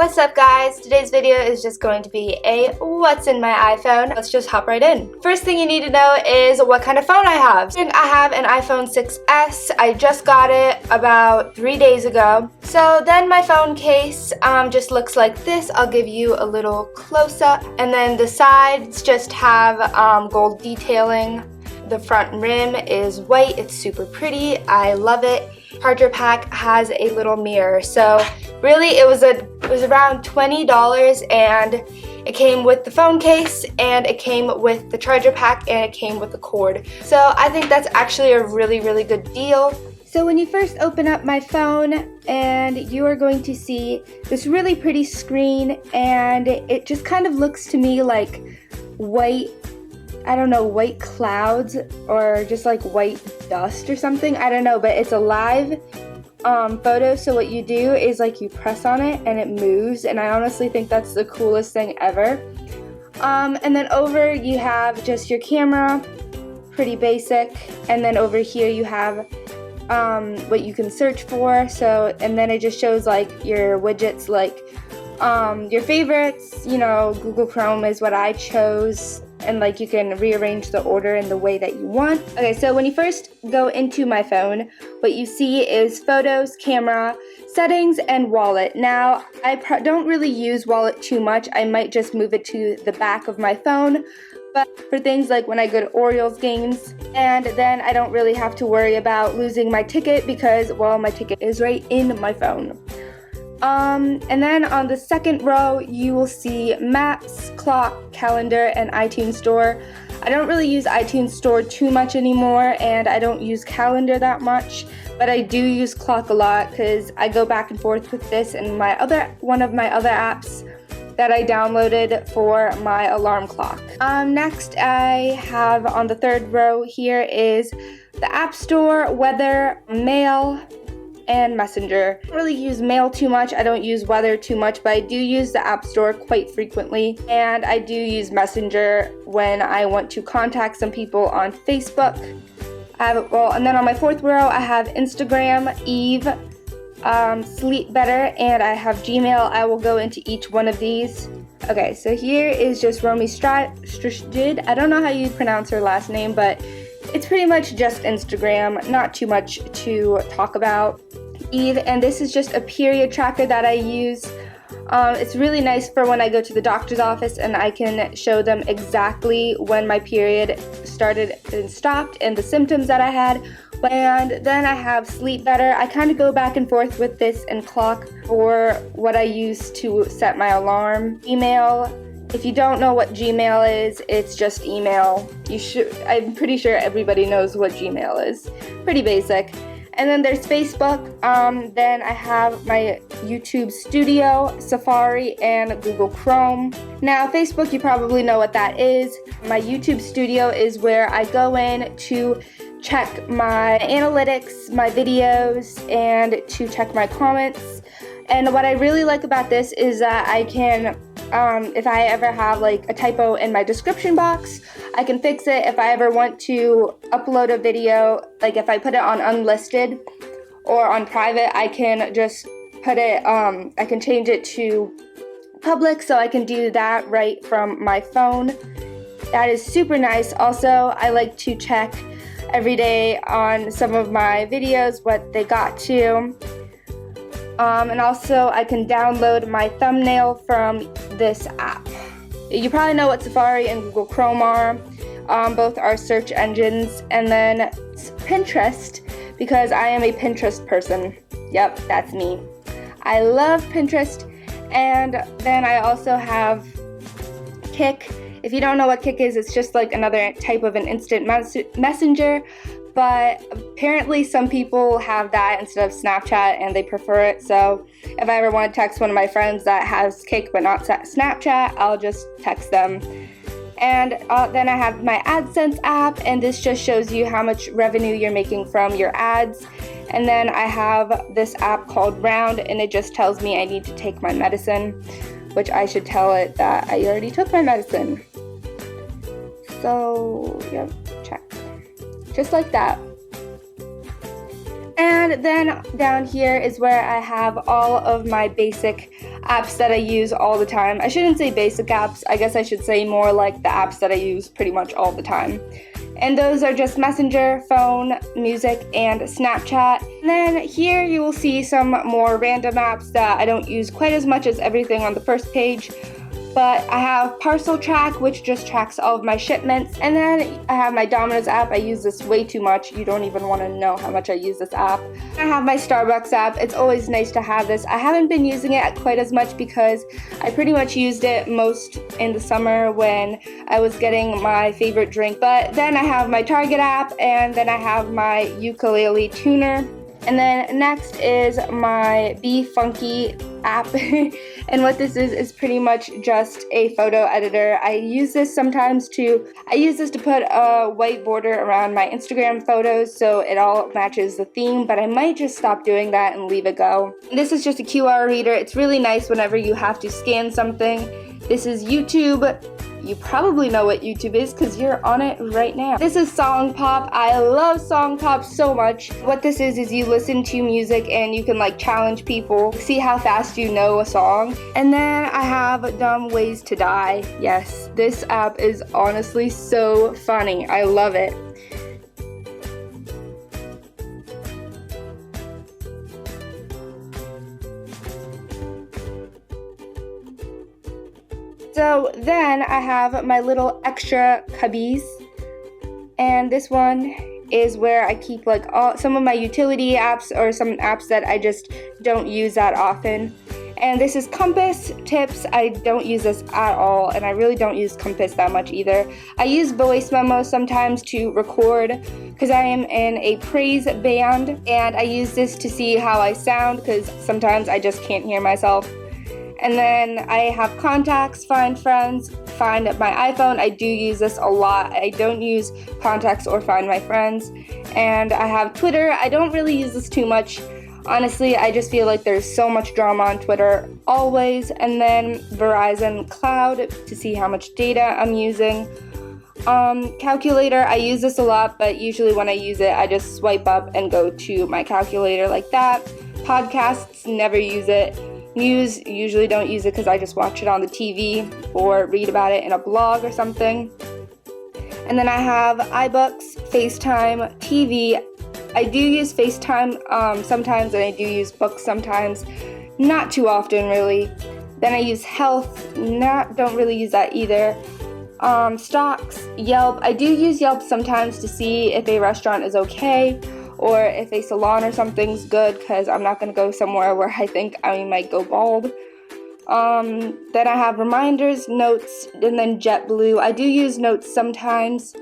What's up guys? Today's video is just going to be a what's in my iPhone. Let's just hop right in. First thing you need to know is what kind of phone I have. I have an iPhone 6S. I just got it about 3 days ago. So then my phone case just looks like this. I'll give you a little close-up. And then the sides just have gold detailing. The front rim is white. It's super pretty. I love it. Charger pack has a little mirror. So really it was around $20 and it came with the phone case and it came with the charger pack and it came with the cord. So I think that's actually a really good deal. So when you first open up my phone, and you are going to see this really pretty screen, and it just kind of looks to me like white, I don't know, white clouds or just like white dust or something. I don't know, but it's a live photo. So what you do is like you press on it and it moves, and I honestly think that's the coolest thing ever. And then over you have just your camera, pretty basic, and then over here you have what you can search for. So, and then it just shows like your widgets, like your favorites. You know, Google Chrome is what I chose, and like you can rearrange the order in the way that you want. Okay, so when you first go into my phone, what you see is photos, camera, settings, and wallet. Now, I don't really use wallet too much. I might just move it to the back of my phone, but for things like when I go to Orioles games, and then I don't really have to worry about losing my ticket because, well, my ticket is right in my phone. And then on the second row, you will see Maps, Clock, Calendar, and iTunes Store. I don't really use iTunes Store too much anymore, and I don't use Calendar that much, but I do use Clock a lot because I go back and forth with this and one of my other apps that I downloaded for my alarm clock. Next, I have on the third row here is the App Store, Weather, Mail, and Messenger. I don't really use Mail too much. I don't use Weather too much, but I do use the App Store quite frequently, and I do use Messenger when I want to contact some people on Facebook. And then on my fourth row, I have Instagram, Eve, Sleep Better, and I have Gmail. I will go into each one of these. Okay, so here is just Romy Strashid. I don't know how you pronounce her last name, but it's pretty much just Instagram, not too much to talk about. Eve, and this is just a period tracker that I use. It's really nice for when I go to the doctor's office and I can show them exactly when my period started and stopped and the symptoms that I had. And then I have Sleep Better. I kind of go back and forth with this and Clock for what I use to set my alarm. Email. If you don't know what Gmail is, it's just email. I'm pretty sure everybody knows what Gmail is. Pretty basic. And then there's Facebook. Then I have my YouTube Studio, Safari, and Google Chrome. Now, Facebook, you probably know what that is. My YouTube Studio is where I go in to check my analytics, my videos, and to check my comments. And what I really like about this is that I can, if I ever have like a typo in my description box, I can fix it. If I ever want to upload a video, like if I put it on unlisted or on private, I can just put it, I can change it to public, so I can do that right from my phone. That is super nice. Also, I like to check every day on some of my videos what they got to. And also I can download my thumbnail from this app. You probably know what Safari and Google Chrome are. Both are search engines. And then Pinterest, because I am a Pinterest person. Yep, that's me. I love Pinterest. And then I also have Kik. If you don't know what Kik is, it's just like another type of an instant messenger. But apparently some people have that instead of Snapchat and they prefer it. So if I ever want to text one of my friends that has Kik but not Snapchat, I'll just text them. And then I have my AdSense app, and this just shows you how much revenue you're making from your ads. And then I have this app called Round, and it just tells me I need to take my medicine, which I should tell it that I already took my medicine. So, yep, check. Just like that. And then down here is where I have all of my basic apps that I use all the time. I shouldn't say basic apps, I guess I should say more like the apps that I use pretty much all the time. And those are just Messenger, phone, music, and Snapchat. And then here you will see some more random apps that I don't use quite as much as everything on the first page. But I have Parcel Track, which just tracks all of my shipments. And then I have my Domino's app. I use this way too much. You don't even want to know how much I use this app. I have my Starbucks app. It's always nice to have this. I haven't been using it quite as much because I pretty much used it most in the summer when I was getting my favorite drink. But then I have my Target app, and then I have my ukulele tuner. And then next is my Be Funky app. And what this is pretty much just a photo editor. I use this to put a white border around my Instagram photos so it all matches the theme, but I might just stop doing that and leave it go. This is just a QR reader. It's really nice whenever you have to scan something. This is YouTube. You probably know what YouTube is because you're on it right now. This is Song Pop. I love Song Pop so much. What this is you listen to music and you can like challenge people, see how fast you know a song. And then I have Dumb Ways to Die. Yes, this app is honestly so funny. I love it. So then I have my little extra cubbies, and this one is where I keep like some of my utility apps or some apps that I just don't use that often. And this is Compass Tips. I don't use this at all, and I really don't use Compass that much either. I use voice memos sometimes to record because I am in a praise band, and I use this to see how I sound because sometimes I just can't hear myself. And then I have Contacts, Find Friends, Find My iPhone. I do use this a lot. I don't use Contacts or Find My Friends. And I have Twitter. I don't really use this too much. Honestly, I just feel like there's so much drama on Twitter always. And then Verizon Cloud to see how much data I'm using. Calculator, I use this a lot, but usually when I use it, I just swipe up and go to my calculator like that. Podcasts, never use it. News, usually don't use it because I just watch it on the TV or read about it in a blog or something. And then I have iBooks, FaceTime, TV. I do use FaceTime sometimes, and I do use books sometimes. Not too often, really. Then I use Health. Don't really use that either. Stocks, Yelp. I do use Yelp sometimes to see if a restaurant is okay, or if a salon or something's good, because I'm not going to go somewhere where I think I might go bald. Then I have Reminders, Notes, and then JetBlue. I do use Notes sometimes.